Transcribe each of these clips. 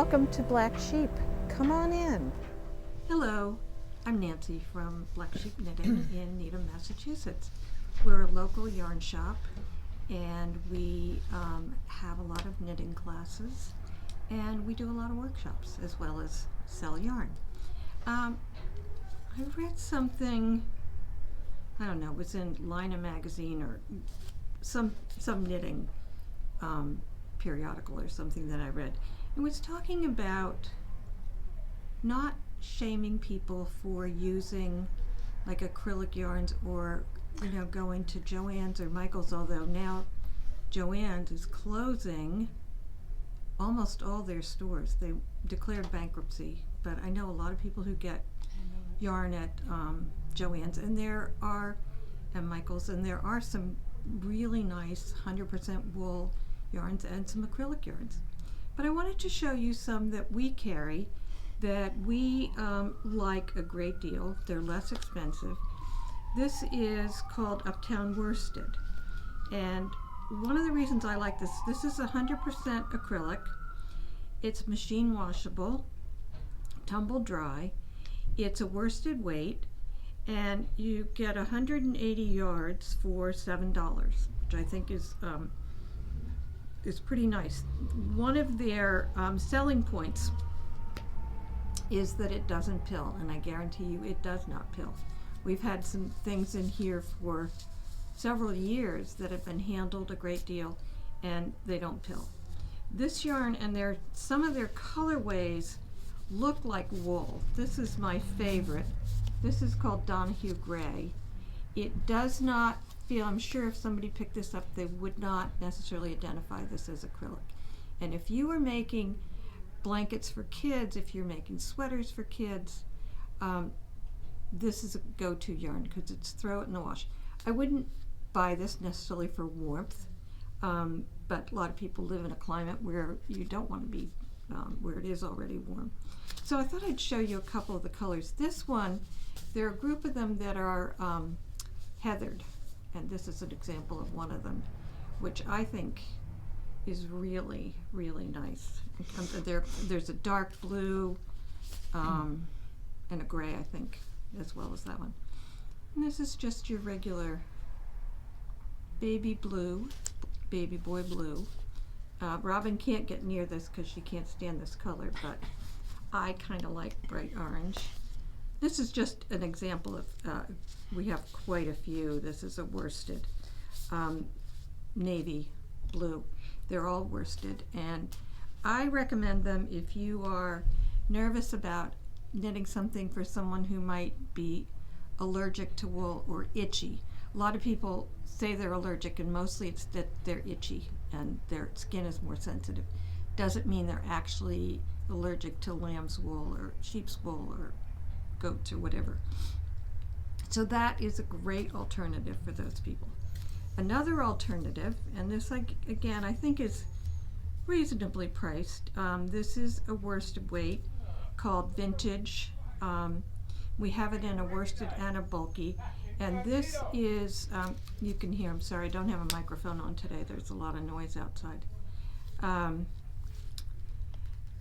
Welcome to Black Sheep. Come on in. Hello, I'm Nancy from Black Sheep Knitting in Needham, Massachusetts. We're a local yarn shop and we have a lot of knitting classes and we do a lot of workshops as well as sell yarn. I read something, I don't know, it was in Lina magazine or some knitting periodical or something that I read. It was talking about not shaming people for using like acrylic yarns or going to Joann's or Michael's, although now Joann's is closing almost all their stores. They declared bankruptcy, but I know a lot of people who get yarn at Joann's and Michael's, and there are some really nice 100% wool yarns and some acrylic yarns. But I wanted to show you some that we carry that we like a great deal. They're less expensive. This is called Uptown Worsted, and one of the reasons I like this is 100% acrylic. It's machine washable, tumble dry. It's a worsted weight, and you get 180 yards for $7, which I think is pretty nice. One of their selling points is that it doesn't pill, and I guarantee you it does not pill. We've had some things in here for several years that have been handled a great deal and they don't pill. This yarn and some of their colorways look like wool. This is my favorite. This is called Donahue Gray. It does not feel, I'm sure if somebody picked this up they would not necessarily identify this as acrylic. And if you are making blankets for kids, if you're making sweaters for kids, this is a go-to yarn because it's throw it in the wash. I wouldn't buy this necessarily for warmth, but a lot of people live in a climate where you don't want to be where it is already warm. So I thought I'd show you a couple of the colors. This one, there are a group of them that are heathered, and this is an example of one of them, which I think is really, really nice. There's a dark blue and a gray, I think, as well as that one. And this is just your regular baby blue, baby boy blue. Robin can't get near this because she can't stand this color, but I kind of like bright orange. This is just an example of, we have quite a few. This is a worsted navy blue. They're all worsted, and I recommend them if you are nervous about knitting something for someone who might be allergic to wool or itchy. A lot of people say they're allergic, and mostly it's that they're itchy and their skin is more sensitive. Doesn't mean they're actually allergic to lamb's wool or sheep's wool or goats or whatever. So that is a great alternative for those people. Another alternative, and this again I think is reasonably priced, this is a worsted weight called Vintage. We have it in a worsted and a bulky, and this is, you can hear, I'm sorry, I don't have a microphone on today, there's a lot of noise outside.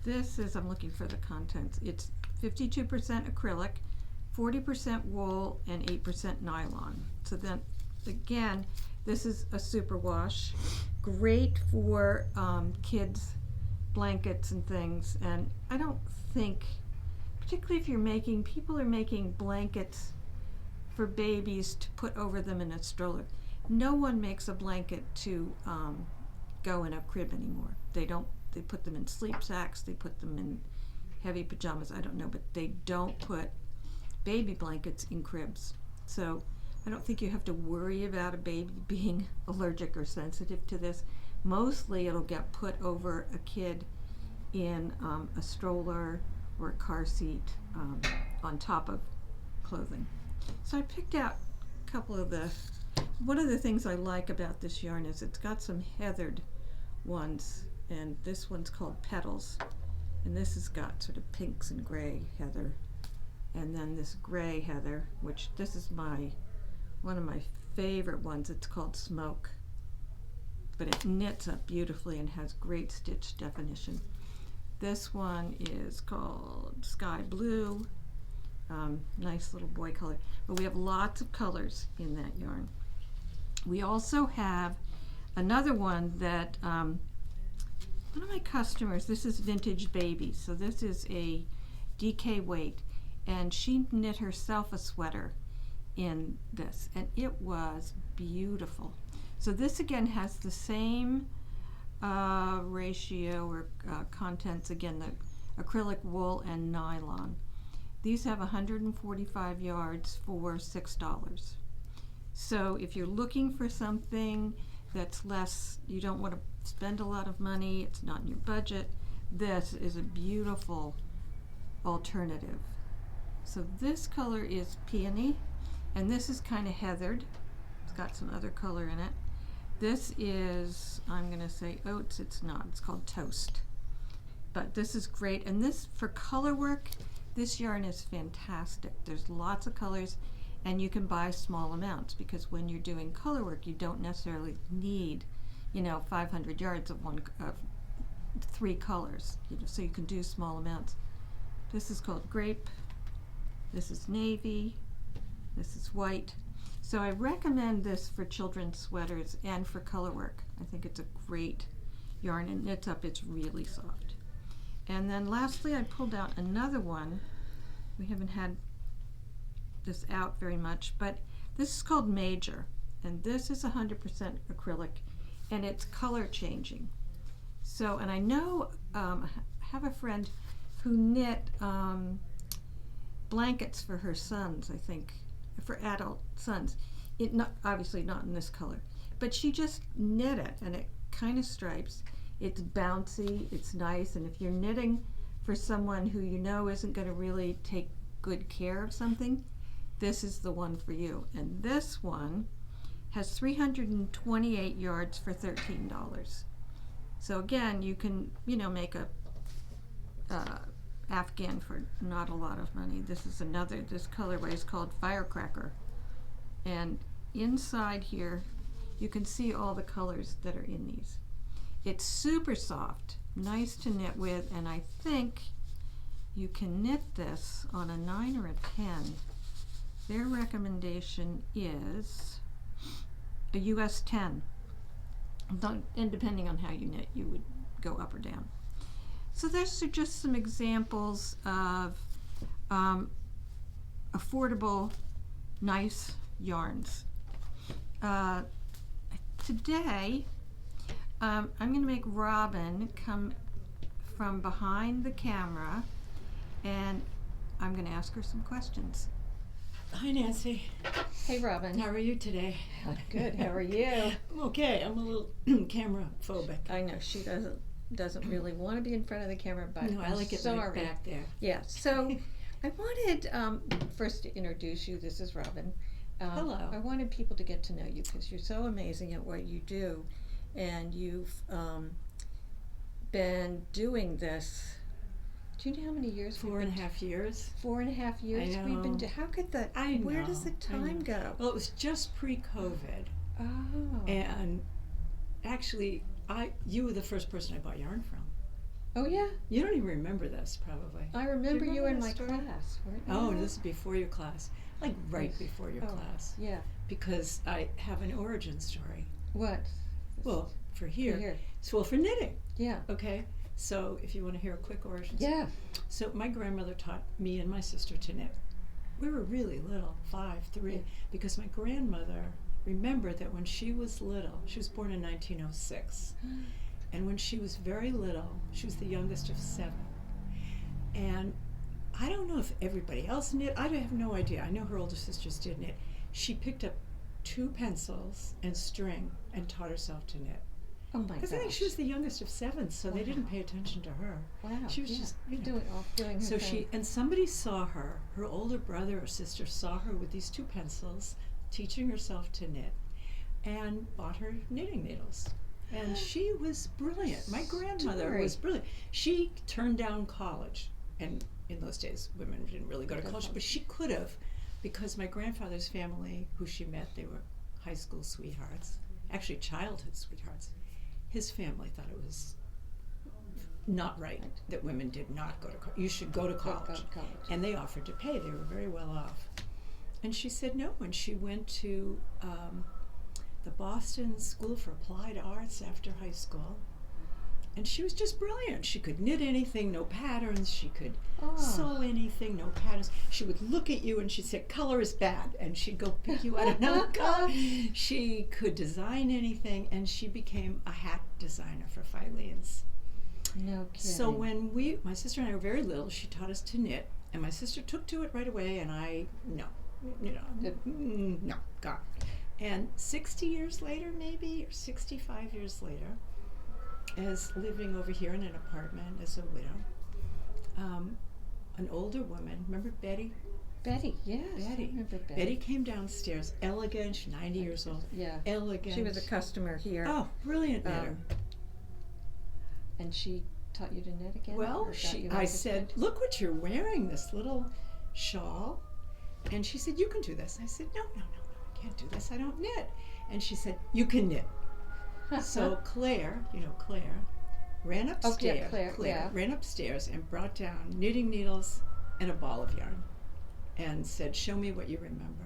This is, I'm looking for the contents, it's 52% acrylic, 40% wool, and 8% nylon. So then again, this is a superwash, great for kids' blankets and things. And I don't think, particularly if people are making blankets for babies to put over them in a stroller. No one makes a blanket to go in a crib anymore. They put them in sleep sacks, they put them in heavy pajamas, I don't know, but they don't put baby blankets in cribs. So I don't think you have to worry about a baby being allergic or sensitive to this. Mostly it'll get put over a kid in a stroller or a car seat on top of clothing. So I picked out a couple of one of the things I like about this yarn is it's got some heathered ones, and this one's called Petals, and this has got sort of pinks and gray heather, and then this gray heather, which this is one of my favorite ones. It's called Smoke, but it knits up beautifully and has great stitch definition. This one is called Sky Blue. Nice little boy color. But we have lots of colors in that yarn. We also have another one that one of my customers, this is Vintage Baby, so this is a DK weight, and she knit herself a sweater in this, and it was beautiful. So this again has the same ratio or contents, again, the acrylic wool and nylon. These have 145 yards for $6. So if you're looking for something that's less, you don't want to spend a lot of money, it's not in your budget, this is a beautiful alternative. So this color is peony, and this is kind of heathered. It's got some other color in it. This is, I'm going to say oats, it's not, it's called toast. But this is great, and this, for color work, this yarn is fantastic. There's lots of colors, and you can buy small amounts, because when you're doing color work, you don't necessarily need, 500 yards of three colors, so you can do small amounts. This is called grape, this is navy, this is white. So I recommend this for children's sweaters and for color work. I think it's a great yarn, and knits up, it's really soft. And then lastly, I pulled out another one. We haven't had this out very much, but this is called Major, and this is 100% acrylic, and it's color changing. So, and I know, I have a friend who knit blankets for her sons, I think, for adult sons. Obviously not in this color, but she just knit it, and it kind of stripes. It's bouncy, it's nice, and if you're knitting for someone who isn't going to really take good care of something, this is the one for you. And this one has 328 yards for $13. So again, you can, make a Afghan for not a lot of money. This colorway is called Firecracker. And inside here, you can see all the colors that are in these. It's super soft, nice to knit with, and I think you can knit this on a 9 or a 10. Their recommendation is a US 10. And depending on how you knit, you would go up or down. So those are just some examples of affordable, nice yarns. Today, I'm going to make Robin come from behind the camera, and I'm going to ask her some questions. Hi, Nancy. Hey, Robin. How are you today? Good. How are you? I'm okay. I'm a little camera phobic. I know she doesn't really want to be in front of the camera, but no, I like it right back there. Yeah. So I wanted first to introduce you. This is Robin. Hello. I wanted people to get to know you because you're so amazing at what you do, and you've been doing this. Do you know how many years? 4.5 years. 4.5 years. I know. We've been. How could that? Where does the time go? Well, it was just pre-COVID. Oh. And actually, you were the first person I bought yarn from. Oh yeah. You don't even remember this, probably. I remember you in my story? class. Weren't you? Oh, this is before your class, like right before your class. Yeah. Because I have an origin story. What? Well, for here. For here. Well, for knitting. Yeah. Okay. So if you want to hear a quick origin story. Yeah. So my grandmother taught me and my sister to knit. We were really little, 5, 3, because my grandmother remembered that when she was little, she was born in 1906, and when she was very little, she was the youngest of 7. And I don't know if everybody else knit. I have no idea. I know her older sisters did knit. She picked up 2 pencils and string and taught herself to knit. Oh my gosh. Because I think she was the youngest of 7, so they didn't pay attention to her. Wow. She was just doing her so thing. and somebody saw her older brother or sister saw her with these 2 pencils, teaching herself to knit, and bought her knitting needles. And she was brilliant. My grandmother was brilliant. She turned down college, and in those days, women didn't really go to college, but she could have, because my grandfather's family, who she met, they were high school sweethearts, actually childhood sweethearts. His family thought it was not right, that women did not go to college. You should go to college. Go to college. And they offered to pay. They were very well off. And she said no when she went to the Boston School for Applied Arts after high school. And she was just brilliant. She could knit anything, no patterns. She could sew anything, no patterns. She would look at you and she'd say, color is bad. And she'd go pick you out another color. She could design anything, and she became a hat designer for Filene's. No kidding. So when my sister and I were very little, she taught us to knit. And my sister took to it right away, and I, no, God. And 60 years later, maybe, or 65 years later, as living over here in an apartment as a widow, an older woman, remember Betty? Betty, yes. Betty. I remember Betty. Betty came downstairs, elegant, she's 90 years old. Yeah. Elegant. She was a customer here. Oh, brilliant knitter. And she taught you to knit again? Well, Or got you I into said, knit? look what you're wearing, this little shawl. And she said, you can do this. I said, no, I can't do this. I don't knit. And she said, you can knit. So Claire, ran upstairs. Claire, yeah. Ran upstairs and brought down knitting needles and a ball of yarn and said, show me what you remember.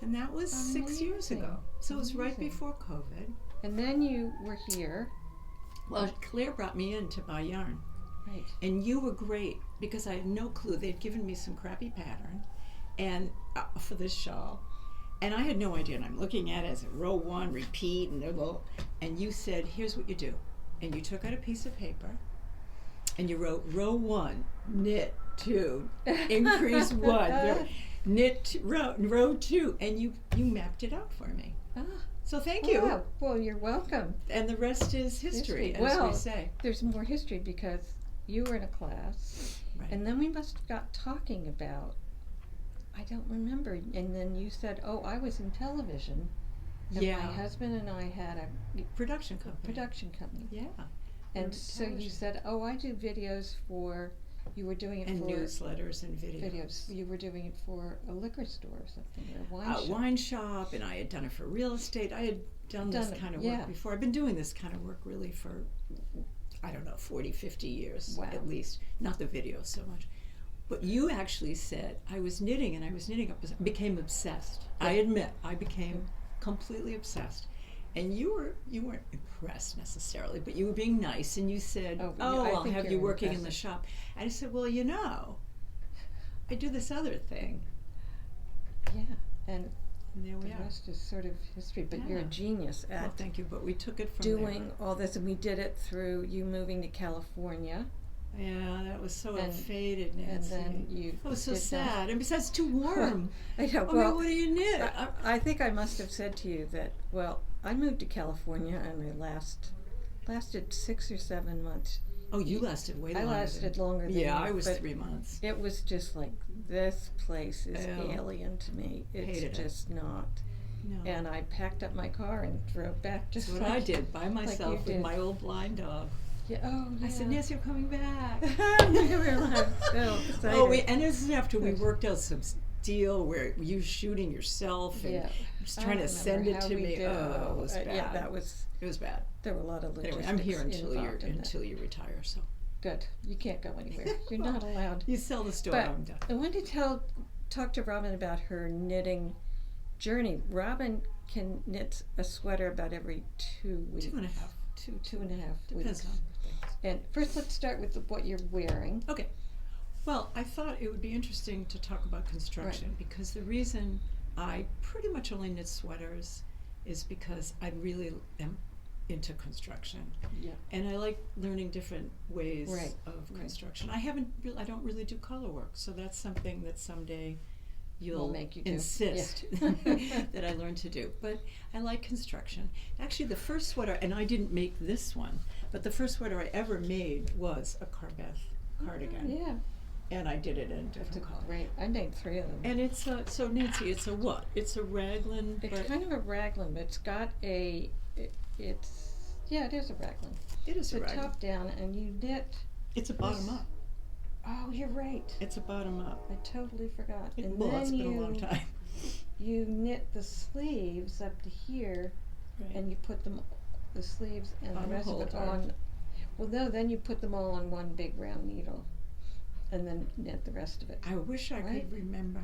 And that was 6 years ago. So it was right Amazing. before COVID. And then you were here. Well, Claire brought me in to buy yarn. Right. And you were great because I had no clue. They'd given me some crappy pattern and for this shawl. And I had no idea. And I'm looking at it as a row 1, repeat, and you said, here's what you do. And you took out a piece of paper and you wrote row 1, knit 2, increase 1, knit row 2, and you mapped it out for me. Ah. So thank you. Wow. Well, you're welcome. And the rest is history, as we say. There's more history because you were in a class, Right. and then we must have got talking about, I don't remember, and then you said, oh, I was in television, and Yeah. my husband and I had a Production company. production company. Yeah. And on so you television. said, oh, I do videos for, you were doing it And for newsletters and videos. You were doing it for a liquor store or something, or a wine shop. Wine shop, and I had done it for real estate. I had done this Done it, kind of yeah. work before. I've been doing this kind of work really for, 40, 50 years Wow. at least. Not the videos so much. But you actually said, I was knitting, and I became obsessed. I admit, I became completely obsessed. And you weren't impressed necessarily, but you were being nice, and you said, I I'll think have you're you working in the impressive. shop. And I said, well, I do this other thing. Yeah, and And there the we are. rest is sort of history, but you're a Yeah. genius Well, at thank you, but we took it from Doing all this, and we did it through you moving to California. there. Yeah, that was so And- faded, and Nancy. then you It was so did that. sad. And besides, it's too warm. I know. I Well, mean, what do you knit? I think I must have said to you that, well, I moved to California and I lasted 6 or 7 months. Oh, you lasted way I longer. lasted longer than Yeah, you, I was but 3 months. It was just like, this place is Ew. alien to me. It's Hated it. just not. No. And I packed up my car and drove back just That's what like I did by myself with did. my old blind dog. Yeah, oh, yeah. I said, Nancy, I'm coming back. We were like so excited. Oh, and this is after we worked out some deal where you shooting yourself and Yeah. just I trying to remember send it how to we me. did. Oh, it was bad. Yeah, that was. It was bad. There were a lot of logistics. Anyway, I'm here until involved in that. you retire. So Good. You can't go anywhere. You're not allowed. you sell the store. But I'm done. I wanted to talk to Robin about her knitting journey. Robin can knit a sweater about every 2 weeks. 2.5. 2.5 Depends weeks. on things. And first, let's start with what you're wearing. Okay. Well, I thought it would be interesting to talk about construction because the reason I pretty much only knit sweaters is because I really am into construction. Yeah. And I like learning different ways Right. of Right. construction. I don't really do color work, so that's something that someday you'll make you do. insist Yeah. that I learn to do. But I like construction. Actually, the first sweater, and I didn't make this one, but the first sweater I ever made was a Carbeth cardigan. Yeah. And I did it in That's different colors. great. I made 3 of them. And it's so Nancy, it's a what? It's a raglan. It's but kind of a raglan, but it's got it is a raglan. it is It's a a raglan. top down, and you knit. It's a bottom up. Oh, you're right. It's a bottom up. I totally forgot. And Well, then it's been a long time. you knit the sleeves up to here, Right. and you put the sleeves and On the the rest of it holder. on. Well, no, then you put them all on one big round needle, and then knit the rest of it. I wish I Right? could remember.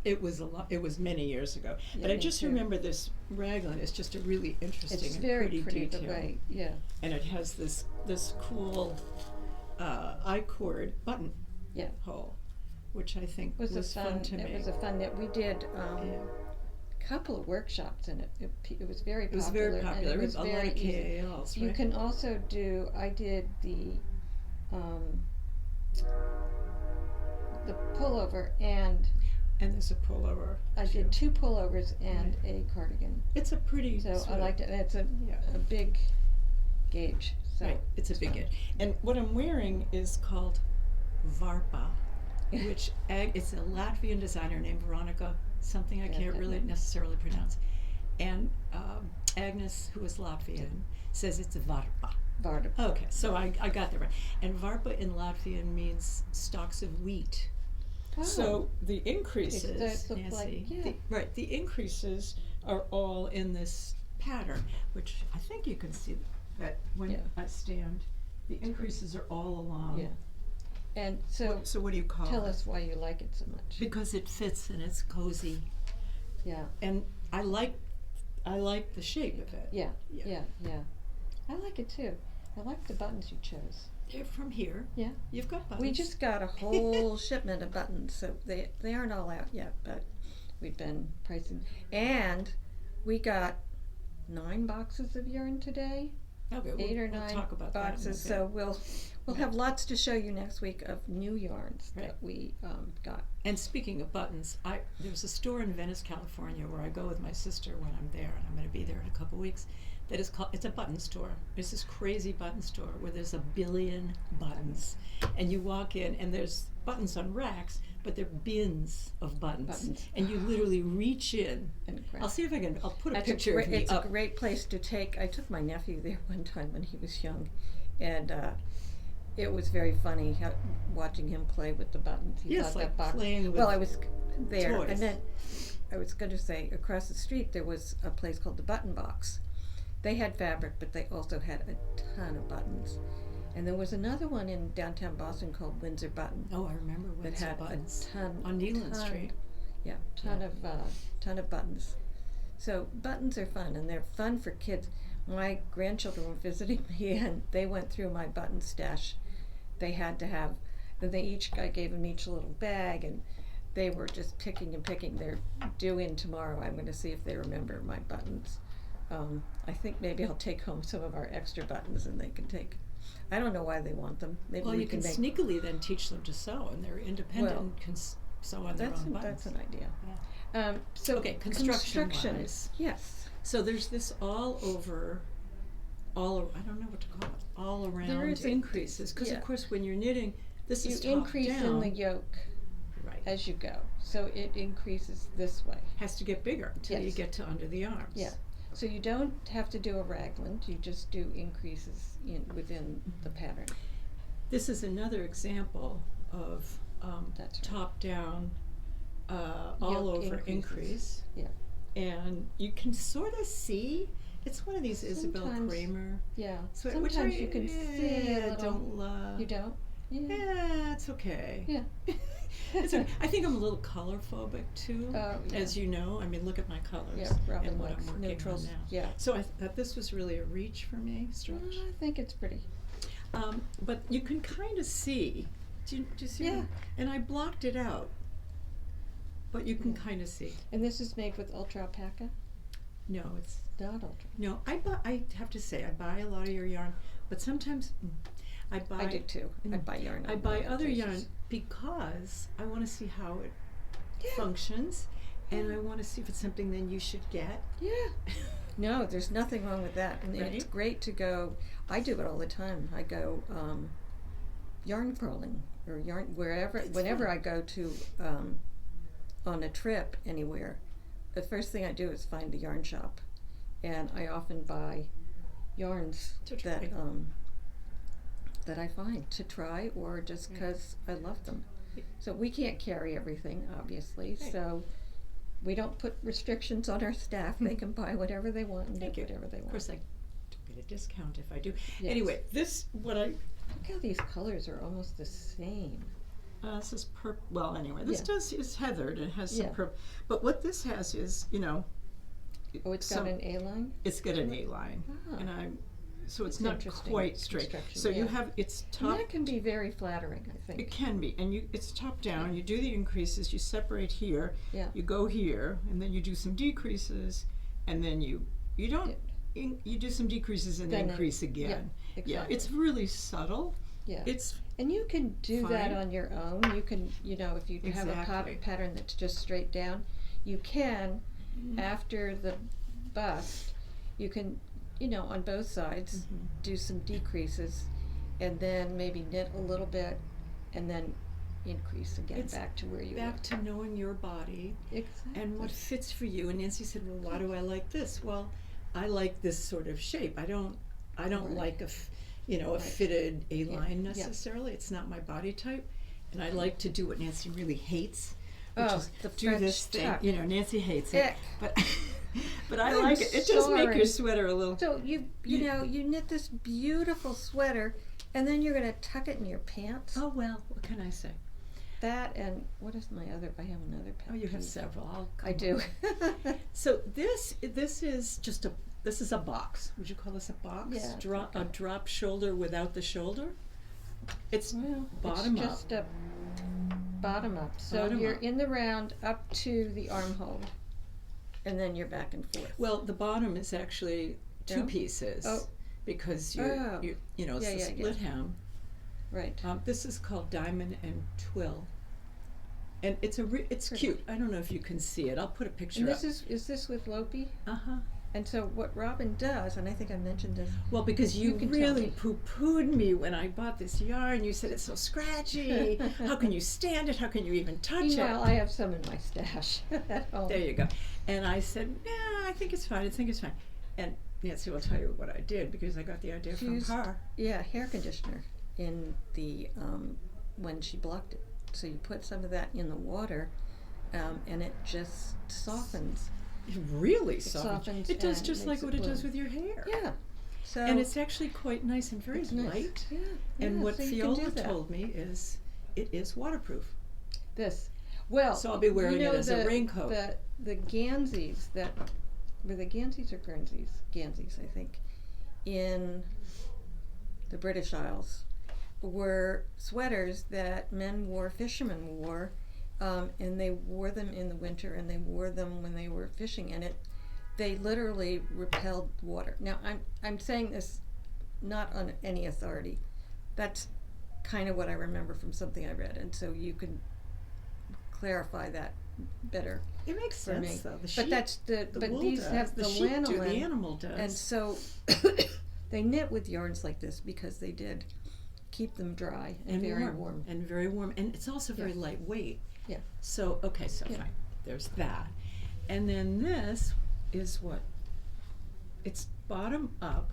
It was a lot. It was many years ago, Yeah, but I me just too. remember this raglan is just a really interesting It's and very pretty pretty detail, the way, yeah, and it has this cool I-cord button yeah. hole, which I think It was was a fun fun. to It make. was a fun knit. We did Yeah. a couple of workshops in it. It was very It was popular. very popular. And it was a lot very of easy. KALs, You right? can also do. I did the pullover, and And there's a pullover. I too. did 2 pullovers and a cardigan. It's a pretty. So I sweater. liked it. And it's a Yeah. big gauge. So Right, it's a big fun. it. And what I'm wearing is called Varpa, which it's a Latvian designer named Veronica, something I Got can't that really name. necessarily pronounce. And Agnes, who is Latvian, says it's Varpa. Varda. Okay, so I got that right. And Varpa in Latvian means stalks of wheat. Oh. So the increases, Those look Nancy, like- yeah. the increases are all in this pattern, which I think you can see that when Yeah. I stand, the increases are all along. Yeah. And so So what do you call tell it? us why you like it so much. Because it fits and it's cozy, Yeah. and I like the shape of it. Yeah. Yeah. Yeah. Yeah. I like it too. I like the buttons you chose. They're from here. Yeah. You've got buttons. We just got a whole shipment of buttons, so they aren't all out yet, but we've been pricing. And we got 9 boxes of yarn today. okay, 8 or we'll 9 talk about boxes. that in a So bit. we'll have lots to show you next week of new yarns Right. that we got. And speaking of buttons, there's a store in Venice, California, where I go with my sister when I'm there, and I'm going to be there in a couple weeks. That is called. It's a button store. It's this crazy button store where there's 1 billion buttons, and you walk in, and there's buttons on racks, but they're bins of buttons, and you literally reach in. And I'll see if I can. I'll put a That's picture of me it's up. a great place to take. I took my nephew there one time when he was young, and it was very funny watching him play with the buttons. He Yes, thought like that box. playing with Well, I was there, toys. and then I was going to say across the street there was a place called the Button Box. They had fabric, but they also had a ton of buttons. And there was another one in downtown Boston called Windsor Button Oh, I remember that Windsor had buttons a ton on Neelan ton- Street. Yeah, ton of buttons. So buttons are fun, and they're fun for kids. My grandchildren were visiting me, and they went through my button stash. They had to have. Then I gave them each a little bag, and they were just picking and picking. They're due in tomorrow. I'm going to see if they remember my buttons. I think maybe I'll take home some of our extra buttons, and they can take. I don't know why they want them. Maybe Well, we you can make. sneakily then teach them to sew, and they're independent Well, and can sew on their own buttons. That's an idea. Yeah. So Okay, construction-wise. Yes. So there's this I don't know what to call it, all There around is increases. Because yeah. of course when you're knitting, this You is top increase down. in the yoke Right. as you go, so it increases this way. Has to get bigger until you Yes. get to under the arms. Yeah. So you don't have to do a raglan. You just do increases within the pattern. This is another example of That's right. top down, all Yoke over increases. increase. Yeah. And you can sort of see. It's one of these Isabel Sometimes- Kramer. Yeah. So Sometimes which I you can see a little. don't love. You don't. Yeah. Yeah, it's okay. Yeah. It's okay. I think I'm a little color phobic too, Oh, yeah. as you know. I mean, look at my colors Yeah. Robin and what likes I'm working neutrals. on now. Yeah. So I thought this was really a reach for me, stretch. I think it's pretty. But you can kind of see. Do you see? Yeah. What and I blocked it out, but you can Yeah. kind of see. And this is made with ultra alpaca. No, it's Not ultra. no. I have to say I buy a lot of your yarn, but sometimes I buy. I do too. I Mm. buy yarn. I on buy other other places. yarn because I want to see how it Yeah. functions, and I want to see if it's something then you should get. Yeah. No, there's nothing wrong with that. And it's Right? great to go. I do it all the time. I go yarn purling or yarn whenever fun. I go to on a trip anywhere. The first thing I do is find a yarn shop, and I often buy yarns To try. that I find to try, or just Right. because I love them. So we can't carry everything, obviously. Right. So we don't put restrictions on our staff. They can buy whatever they want and Thank do you. whatever they Of want. course, I took it a discount if I do. Yes. Anyway, this, what I, Look how these colors are almost the same. this is purple, well, anyway, this Yeah. is heathered, it has some Yeah. purple, but what this has is, you know. Oh, it's got an A-line? It's got an A-line, Ah. and so it's That's not interesting quite straight. construction, So you yeah. have, it's And top. that can be very flattering, I think. It can be, and it's top down. You do the increases. You separate here. Yeah. You go here, and then you do some decreases, and then you don't. You do some decreases and Then increase again. Yeah, Yeah, exactly. it's really subtle. Yeah. It's And you can do that fine. on your own. You can, you know, if you have a Exactly. pattern that's just straight down, you can, Mm-hmm. after the bust, you can, you know, on both sides, Mhm. do some decreases, and then maybe knit a little bit, and then increase again It's back to where you back were. to knowing your body Exactly. and what fits for you. And Nancy said, "Well, why do I like this?" Well, I like this sort of shape. I don't Right. like a Right. fitted A-line Yeah. necessarily. It's not my body type, and I like to do what Nancy really hates, which Oh, is the do French this thing. tuck. You know, Nancy hates it, Ick. but but I I'm like it. It does make sorry. your sweater a little. So you know, you knit this beautiful sweater, and then you're gonna tuck it in your pants. Oh well, what can I say? That and what is my other? I have another pet Oh, you have peeve. several. I'll I come do. up. So this is just this is a box. Would you call this a box? Yeah, it's Drop like a drop shoulder without the shoulder. It's Well, bottom it's up. just a bottom up. So Bottom you're up. in the round up to the armhole, and then you're back and forth. Well, the bottom is actually two Down? pieces. Oh. Because Oh. you know, it's Yeah, the yeah, yeah. split hem. Right. This is called Diamond and Twill. And it's it's Pretty. cute. I don't know if you can see it. I'll put a picture And up. this is this with Lopi? Uh-huh. And so what Robin does, and I think I mentioned this. Well, because you can tell really me. poo-pooed me when I bought this yarn. You said it's so scratchy. How can you stand it? How can you even touch Meanwhile, it? I have some in my stash at home. There you go. And I said, yeah, I think it's fine. I think it's fine. And Nancy will tell you what I did because I got the idea from Used- her. Yeah, hair conditioner in the when she blocked it. So you put some of that in the water, and it just softens. It really softens It does and just like makes what it it does bloom. with your hair. Yeah. So And it's actually quite nice and very it's nice. light. Yeah. And yeah, what so you can do Fiola that. told me is it is waterproof. This. Well, So I'll be wearing you know it as a the, raincoat. The Ganseys that were the Ganseys or Guernseys? Ganseys, I think, in the British Isles were sweaters that men wore, fishermen wore, and they wore them in the winter and they wore them when they were fishing, and they literally repelled water. Now I'm saying this not on any authority. That's kind of what I remember from something I read, and so you can clarify that better It makes for sense me. though. The But sheep, that's the the but wool these does. have the sheep do, lanolin, the animal does. and so they knit with yarns like this because they did keep them dry and very warm. And very warm. And it's also very Yeah. lightweight. Yeah. So okay, so Yeah. fine. There's that. And then this is what? It's bottom up,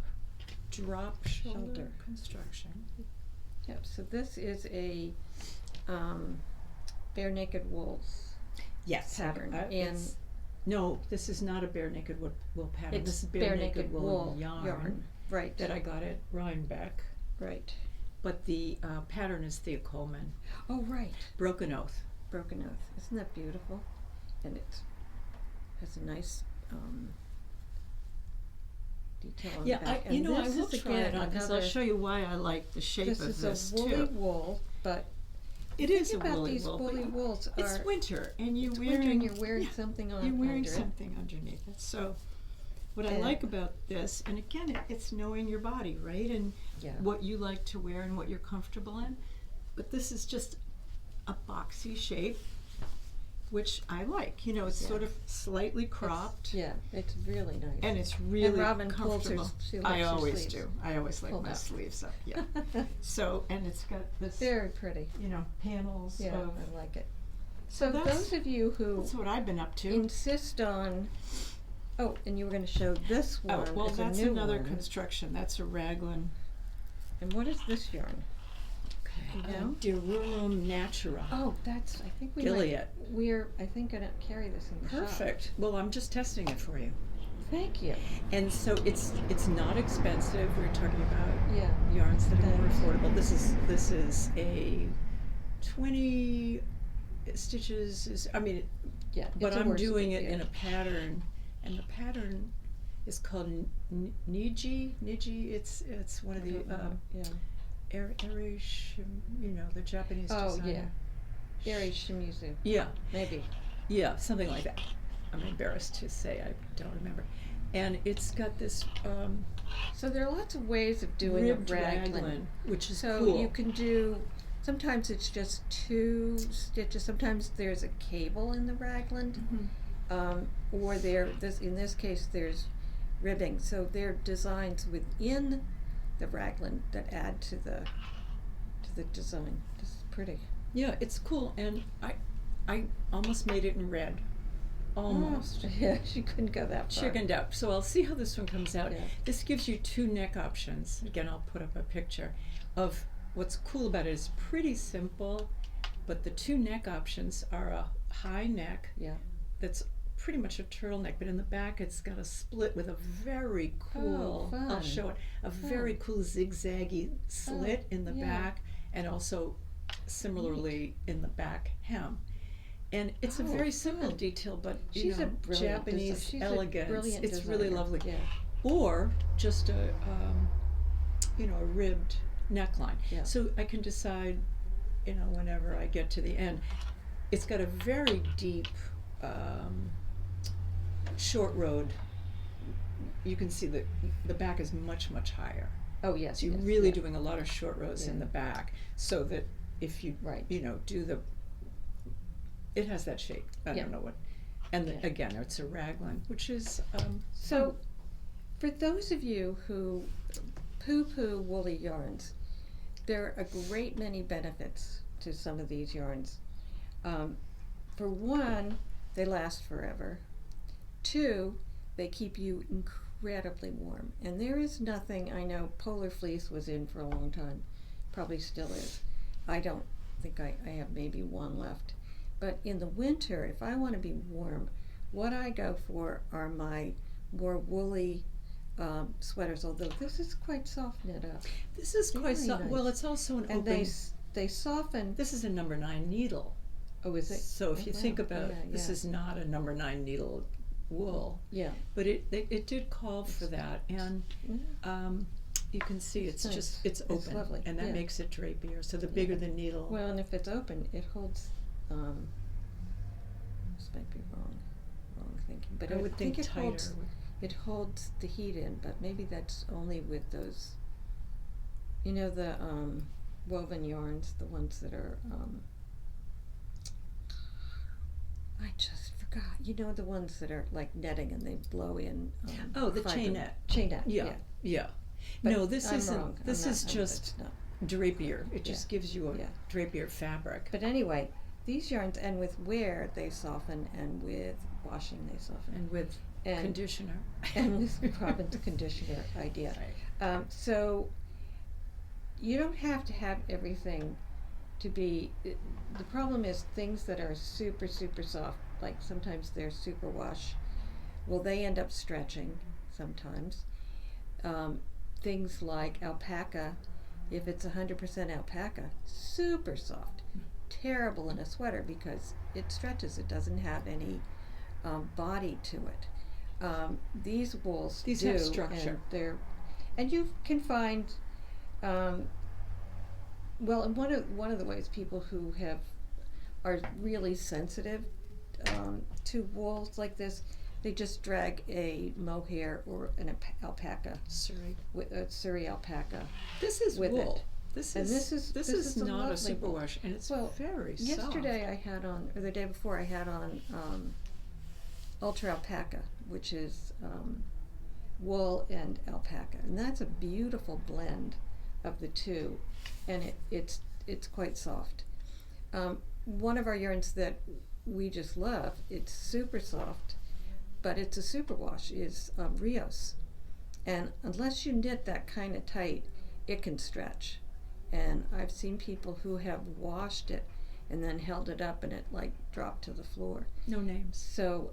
drop shoulder construction. Yep. So this is a bare naked wools Yes. pattern, and it's- no, this is not a bare naked wool pattern. it's This is bare naked wool yarn Right. that I got at Rhinebeck. Right. But the pattern is Thea Coleman. Oh right. Broken Oath. Broken Oath. Isn't that beautiful? And it has a nice detail on Yeah, the back. I will this is try again it on because I'll another- show you why I like the shape This of is this a woolly too. wool, but It is a think about woolly these wool. woolly but wools it's are winter, and you're it's wearing winter and you're wearing yeah, something on you're wearing under it. something underneath it. So, what I And- like about this, and again, it's knowing your body, right, and Yeah. what you like to wear and what you're comfortable in. But this is just a boxy shape, which I like. You know, it's sort of slightly cropped. Yeah, it's really nice. And it's really Robin pulls her- comfortable. she likes I her always sleeves do. I always like pulled my up. sleeves up. Yeah. So, and it's got this, Very pretty. you know, panels Yeah, of. I like it. So that's- those of you who That's what I've been up to. insist on, oh, and you were going to show this one Oh, well, as that's a new another one. construction. That's a raglan. And what is this yarn? You know? Derurum Natura. Oh, that's. I think we Gilead. might. We're. I think gonna carry this in the shop. Perfect. Well, I'm just testing it for you. Thank you. And so it's not expensive. We're talking about Yeah. yarns that are more Thanks. affordable. This is a 20 stitches is, I mean, Yeah. but it's a I'm worsted, doing it yeah. in a pattern, and the pattern is called Niji. It's one of the Yeah. Irish, the Japanese Oh, designer. yeah. Very schmooze. Yeah, Maybe. yeah, something like that. I'm embarrassed to say I don't remember. And it's got this So there are lots of ways of doing ribbed a raglan. raglan, which is So cool. you can do, sometimes it's just 2 stitches, sometimes there's a cable in the raglan, or in this case there's ribbing. So there are designs within the raglan that add to the design. This is pretty. Yeah, it's cool, and I almost made it in red. Almost. Yeah, she couldn't go that far. Chickened out. So I'll see how this one comes out. Yeah. This gives you 2 neck options. Again, I'll put up a picture of what's cool about it. It's pretty simple, but the 2 neck options are a high neck Yeah. that's pretty much a turtleneck, but in the back it's got a split with a very cool, I'll fun. show it, a Fun. very cool zigzaggy slit in the yeah. back, and also similarly in the back hem. And it's a Oh, very simple fun. detail, but She's a brilliant Japanese she's a elegance. brilliant It's really designer. lovely. Yeah. Or just a ribbed neckline. Yeah. So I can decide, whenever I get to the end. It's got a very deep short road. You can see that the back is much, much higher. Oh, yes. So you're yes, really yeah. doing a lot of short rows in Yeah. the back, so that if you Right. do it has that shape. I Yeah. don't know what. And Yeah. again, it's a raglan, which is So, for those of you who poo-poo woolly yarns, there are a great many benefits to some of these yarns. For one, they last forever. 2, they keep you incredibly warm. And there is nothing, I know polar fleece was in for a long time, probably still is. I don't think I have maybe one left. But in the winter, if I want to be warm, what I go for are my more woolly sweaters, although this is quite soft knit up. this is quite Very soft. Well, nice. it's also an And open. they soften. This is a number 9 needle. Oh, is it? So if Oh, you wow. think about Yeah, this yeah. is not a number 9 needle wool, Yeah. but it did call for that, and Yeah. you can see it's nice. just it's It's open, lovely, and that yeah. makes it drapier. So the bigger the needle, Well, and if it's open, it holds. This might be wrong thinking, but I would think it tighter. holds. It holds the heat in, but maybe that's only with those. The woven yarns, the ones that are. I just forgot. The ones that are like netting and they blow in. Oh, the fiber. chainette. Chainette. Yeah, yeah. But No, this I'm isn't. wrong. This is just it's not. drapier. It Yeah. just gives you a Yeah. drapier fabric. But anyway, these yarns, and with wear they soften, and with washing they soften, And with and conditioner. and with Robin's conditioner idea. Right. So you don't have to have everything to be. The problem is things that are super soft, like sometimes they're super wash. Well, they end up stretching sometimes. Things like alpaca, if it's 100% alpaca, super soft, terrible in a sweater because it stretches. It doesn't have any body to it. These wools These do, have structure. and you can find. Well, and one of the ways people who are really sensitive to wools like this, they just drag a mohair or an alpaca, Surrey. with a Surrey alpaca. This is with wool. it. This And is this is a not a lovely wool. superwash, and it's Well, very soft. Yesterday I had on, or the day before I had on ultra alpaca, which is wool and alpaca, and that's a beautiful blend of the two, and it's quite soft. One of our yarns that we just love, it's super soft, but it's a superwash, is Rios, and unless you knit that kind of tight, it can stretch. And I've seen people who have washed it and then held it up and it like dropped to the floor. No names. So,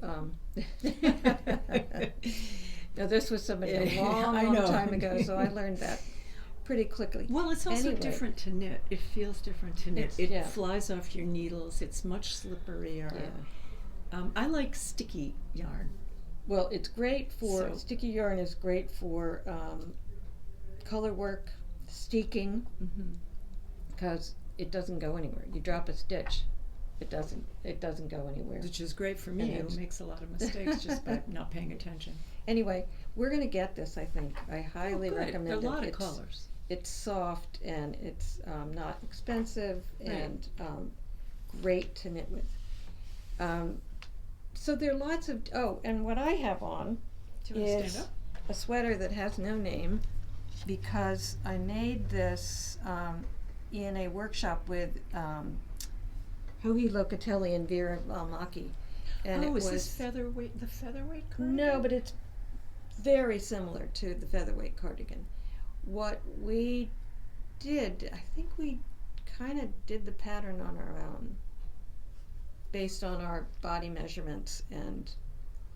now this was somebody a long, I long know. time ago, so I learned that pretty quickly. Well, it's also Anyway. different to knit. It feels different to knit. It's- It yeah. flies off your needles. It's much slipperier. Yeah. I like sticky yarn. Well, it's great for, So- sticky yarn is great for color work, steeking, Mm-hmm. because it doesn't go anywhere. You drop a stitch, it doesn't go anywhere. Which is great for me, And who makes a lot of mistakes just by not paying attention. Anyway, we're gonna get this, I think. I highly Good. recommend There are it. a lot of It's- colors. It's soft and it's not expensive and great to knit with. So there are lots of, and what I have on Do you want to is stand up? a sweater that has no name because I made this in a workshop with Joey Locatelli and Vera Almaki. And it Oh, is was, this featherweight? The featherweight cardigan? no, but it's very similar to the featherweight cardigan. What we did, I think we kind of did the pattern on our own, based on our body measurements, and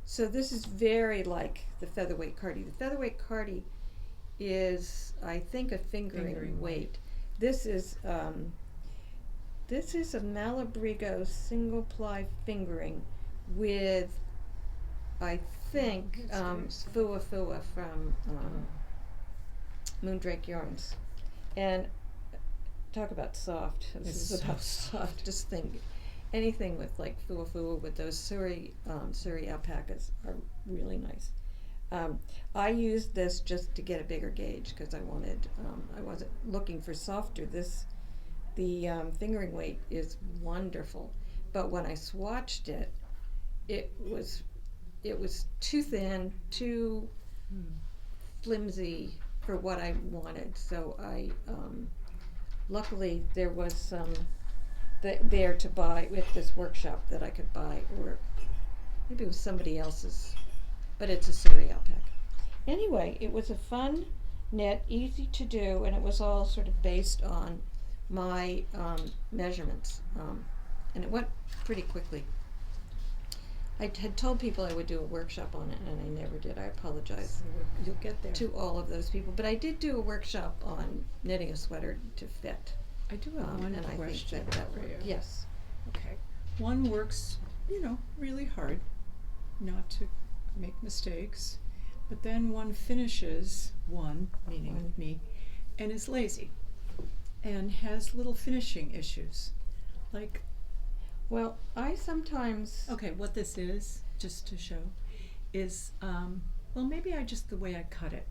so this is very like the featherweight cardi. The featherweight cardi is, I think, a fingering Fingering weight. This is a Malabrigo single ply fingering with, I think, that's very soft. Fua Fua from Moondrake Yarns. And talk about soft. This It's is so about soft. softest thing. Anything with like Fua Fua with those Surrey alpacas are really nice. I used this just to get a bigger gauge because I wanted, I wasn't looking for softer. The fingering weight is wonderful, but when I swatched it, it was too thin, too flimsy for what I wanted. So I, luckily there was some there to buy with this workshop that I could buy, or maybe it was somebody else's, but it's a Surrey alpaca. Anyway, it was a fun knit, easy to do, and it was all sort of based on my measurements, and it went pretty quickly. I had told people I would do a workshop on it, and I never did. I apologize You'll get there. to all of those people, but I did do a workshop on knitting a sweater to fit. I do have one and I question think that for you. worked. Yes. Okay. One works, really hard not to make mistakes, but then one finishes, meaning One. me, and is lazy and has little finishing issues. Like, Well, I sometimes. okay, what this is, just to show, is, maybe the way I cut it.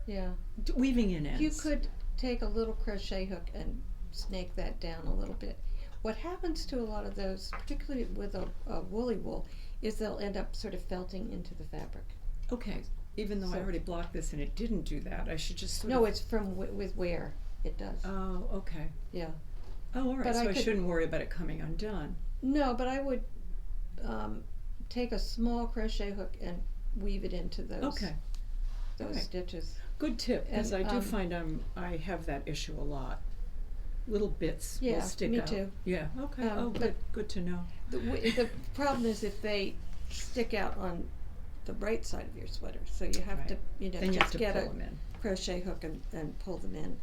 Yeah. Weaving in ends. You could take a little crochet hook and snake that down a little bit. What happens to a lot of those, particularly with a woolly wool, is they'll end up sort of felting into the fabric. Okay, even though I So- already blocked this and it didn't do that, I should just sort No, of... it's from with wear. It does. Oh, okay. Yeah. Oh, all right, But so I I could- shouldn't worry about it coming undone. No, but I would take a small crochet hook and weave it into those Okay, alright. stitches. good tip, because I And, do find I have that issue a lot. Little bits Yeah, will stick me out. too. Yeah, okay, but- good to know. The problem is if they stick out on the right side of your sweater, so you have to, Right. Then you have just to get pull a them in. crochet hook and pull them in.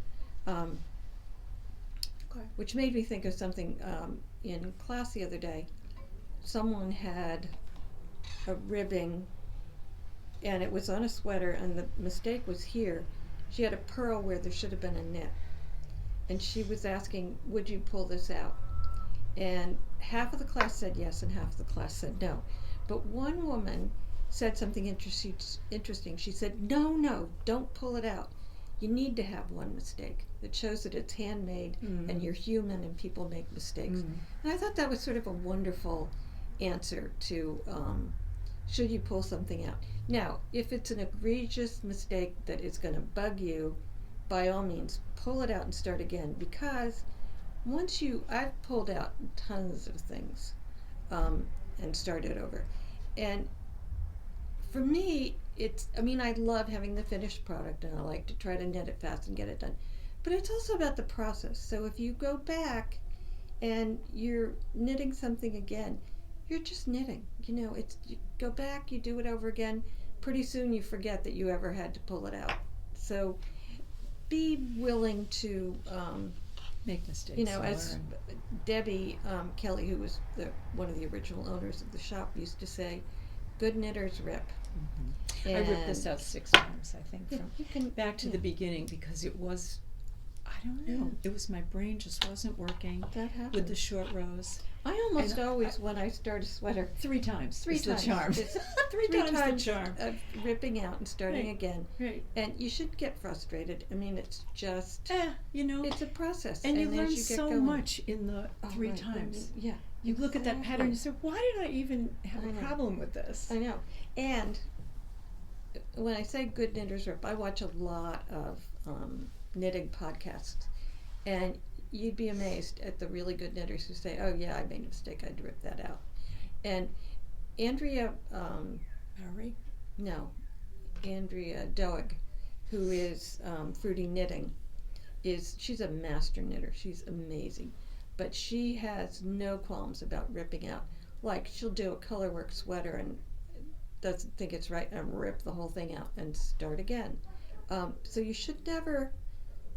Okay. Which made me think of something in class the other day. Someone had a ribbing, and it was on a sweater, and the mistake was here. She had a purl where there should have been a knit, and she was asking, would you pull this out? And half of the class said yes, and half of the class said no. But one woman said something interesting. She said, no, don't pull it out. You need to have one mistake that shows that it's handmade and you're human and people make mistakes. And I thought that was sort of a wonderful answer to should you pull something out. Now, if it's an egregious mistake that is going to bug you, by all means, pull it out and start again, because I've pulled out tons of things and started over. And for me, I love having the finished product, and I like to try to knit it fast and get it done. But it's also about the process. So if you go back and you're knitting something again, you're just knitting. You know, it's, you go back, you do it over again. Pretty soon you forget that you ever had to pull it out. So be willing to, Make mistakes. you know, and as learn. Debbie Kelly, who was one of the original owners of the shop, used to say, good knitters rip. I ripped this And- out 6 times, I think, Yeah, from you can, back to yeah. the beginning, because it was, I don't know, Yeah. it was my brain just wasn't working That happens. with the short rows. I almost and always, when I start a sweater, 3 times. Three is times. the charm. It's three times the charm. of ripping out and starting Right. again. Right. And you shouldn't get frustrated. I mean, it's just, You know, it's a process. and you as learn you get so going, much in the oh, 3 right, times. Yeah. You look at that pattern and you exactly. say, why did I even have I a know. problem with this? I know. And when I say good knitters rip, I watch a lot of knitting podcasts. And you'd be amazed at the really good knitters who say, oh yeah, I made a mistake, I'd rip that out. And Andrea, Andrea Doig, who is Fruity Knitting, she's a master knitter. She's amazing. But she has no qualms about ripping out. Like, she'll do a colorwork sweater and doesn't think it's right and rip the whole thing out and start again. So you should never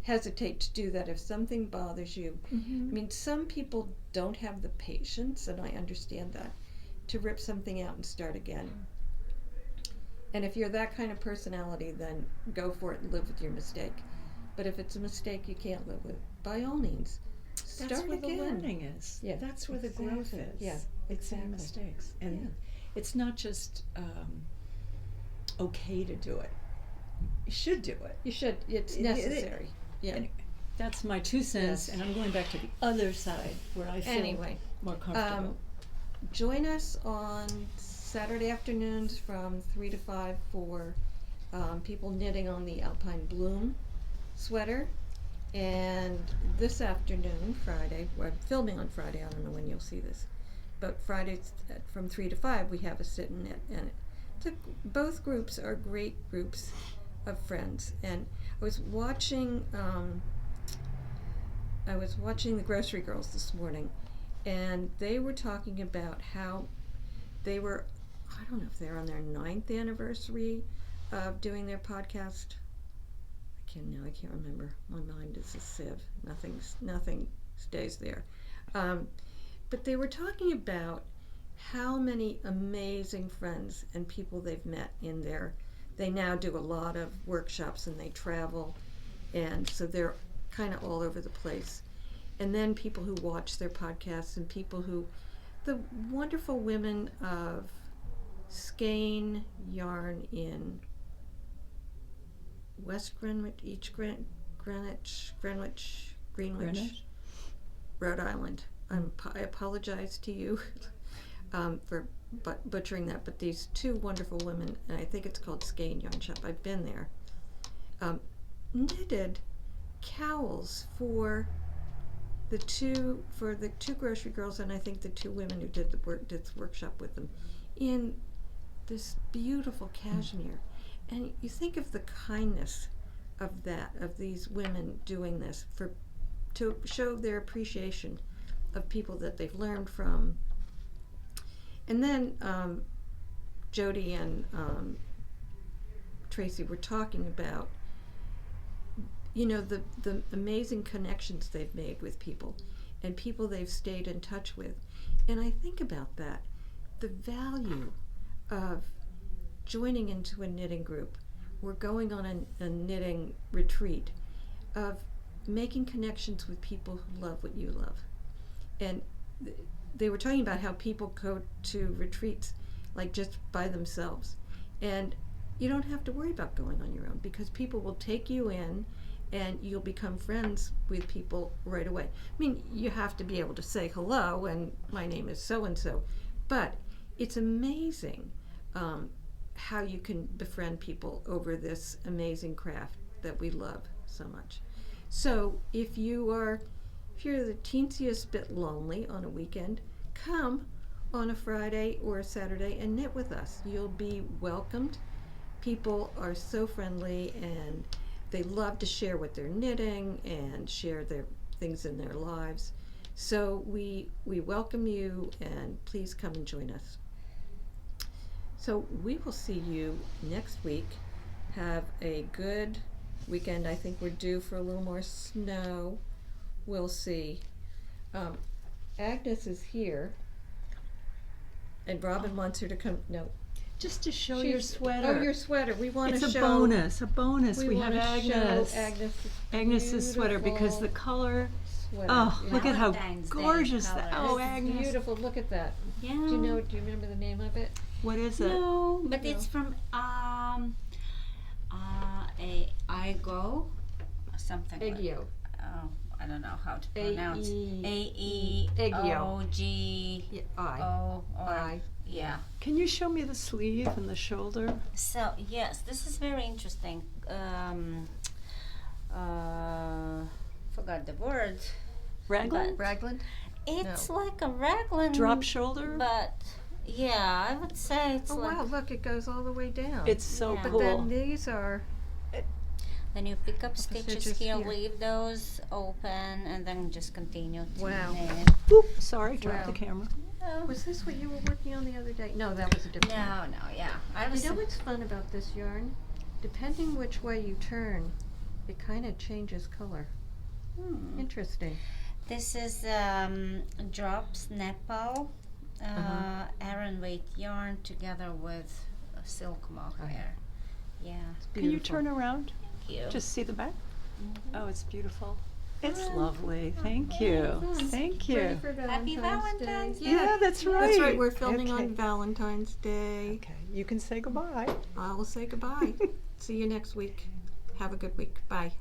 hesitate to do that if something bothers you. I mean, some people don't have the patience, and I understand that, to rip something out and start again. And if you're that kind of personality, then go for it and live with your mistake. But if it's a mistake you can't live with, by all means, start That's where again. the learning is. Yeah, That's where the growth exactly. is. Yeah, It's in exactly. mistakes. And Yeah. it's not just okay to do it. You should do it. You should. It's It- necessary. Yeah. And that's my 2 cents, Yes. and I'm going back to the other side where I feel Anyway, more comfortable. join us on Saturday afternoons from 3 to 5 for people knitting on the Alpine Bloom sweater. And this afternoon, Friday, we're filming on Friday, I don't know when you'll see this, but Fridays from 3 to 5 we have a sit and knit. And both groups are great groups of friends. And I was watching the Grocery Girls this morning, and they were talking about how they were, I don't know if they're on their 9th anniversary of doing their podcast. I can't remember. My mind is a sieve. Nothing stays there. But they were talking about how many amazing friends and people they've met in there. They now do a lot of workshops and they travel, and so they're kind of all over the place. And then people who watch their podcasts, and people who, the wonderful women of Skein Yarn in West Greenwich, Greenwich, Rhode Island. I apologize to you for butchering that, but these 2 wonderful women, and I think it's called Skein Yarn Shop, I've been there, knitted cowls for the two Grocery Girls, and I think the 2 women who did this workshop with them, in this beautiful cashmere. And you think of the kindness of these women doing this to show their appreciation of people that they've learned from. And then Jody and Tracy were talking about, you know, the amazing connections they've made with people and people they've stayed in touch with. And I think about that, the value of joining into a knitting group, or going on a knitting retreat, of making connections with people who love what you love. And they were talking about how people go to retreats like just by themselves, and you don't have to worry about going on your own, because people will take you in and you'll become friends with people right away. I mean, you have to be able to say hello and my name is so and so, but it's amazing how you can befriend people over this amazing craft that we love so much. So if you're the teensiest bit lonely on a weekend, come on a Friday or a Saturday and knit with us. You'll be welcomed. People are so friendly, and they love to share what they're knitting and share their things in their lives. So we welcome you, and please come and join us. So we will see you next week. Have a good weekend. I think we're due for a little more snow. We'll see. Agnes is here, and Robin wants her to come. No, Just to show your she's- sweater. Oh, your sweater. We want to It's show. a bonus. We have wanna Agnes. show Agnes's sweater because the color. sweater. Oh, Yeah. look at how Valentine's Day gorgeous that. colors. Oh, It's Agnes. beautiful. Look at that. Yeah. Do you remember the name of it? What is it? No, but No. it's from I go something. like- Eggio. Oh, I don't know how to A pronounce. E O G Yeah, I. O or I. yeah. Can you show me the sleeve and the shoulder? So yes, this is very interesting. Forgot the word. Raglan? Raglan? It's like a raglan. Drop shoulder? But yeah, I would say it's Oh like. wow! Look, it goes all the way down. It's so Yeah. But cool. then these are. Then you pick up stitches stitches here, here. leave those open, and then just continue to Wow. knit. Oop, sorry, dropped the Wow. camera. Oh. Was this what you were working on the other day? No, that was a different one. No, yeah. I was. You know what's fun about this yarn? Depending which way you turn, it kind of changes color. Interesting. This is drops Nepal, Aran weight yarn together with silk mohair. Yeah, Can you Beautiful. turn around? thank you. Just see the back? Oh, it's beautiful. It's Ah. lovely. Thank you. Thank you. Happy Valentine's Day. Yeah, that's right. That's right. We're filming Okay. on Valentine's Day. Okay, you can say goodbye. I will say goodbye. See you next week. Have a good week. Bye.